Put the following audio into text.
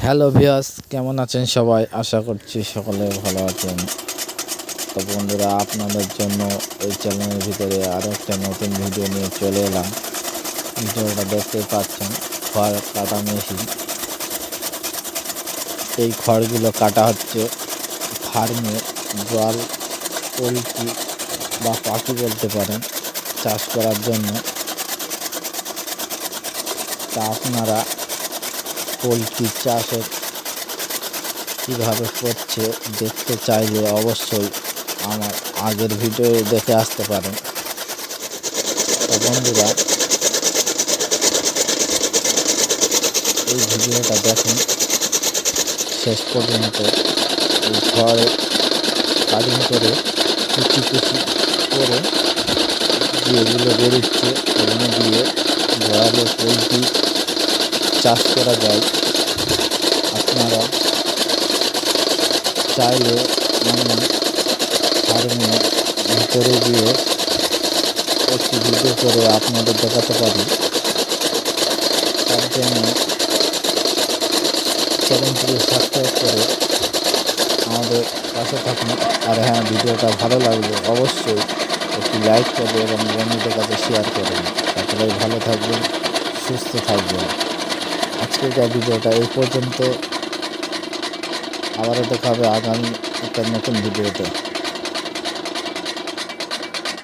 Hello viewers, কেমন আছেন সবাই? আশা করছি সকলে ভালো আছেন। তো বন্ধুরা, আপনাদের জন্য এই চ্যানেলের ভিতরে আরও একটা নতুন ভিডিও নিয়ে চলে এলাম। ভিডিওটা দেখতেই পাচ্ছেন, খড় কাটা মেশিন। এই খড়গুলো কাটা হচ্ছে ফার্মে জল, পোলট্রি বা পাখি বলতে পারেন, চাষ করার জন্য। তা আপনারা পোলট্রি চাষের কীভাবে করছে দেখতে চাইলে অবশ্যই আমার আগের ভিডিও দেখে আসতে পারেন। তো বন্ধুরা, এই ভিডিওটা দেখুন শেষ পর্যন্ত। এই খড় কাটিং করে কুচি কুচি করে যেগুলো বেরোচ্ছে সেগুলো দিয়ে ঘোরালে পোলট্রি চাষ করা যায়। আপনারা চাইলে আমি ফার্মে ভিতরে গিয়ে একটি ভিডিও করে আপনাদের দেখাতে পারি। তার জন্য চ্যানেলটিকে সাবস্ক্রাইব করে আমাদের পাশে থাকুন। আর হ্যাঁ, ভিডিওটা ভালো লাগলে অবশ্যই একটি লাইক করবে এবং বন্ধুদের কাছে শেয়ার করবেন। সকলেই ভালো থাকবেন, সুস্থ থাকবেন। আজকের ভিডিওটা এই পর্যন্ত। আবারও দেখা হবে আগামী একটা নতুন ভিডিওতে।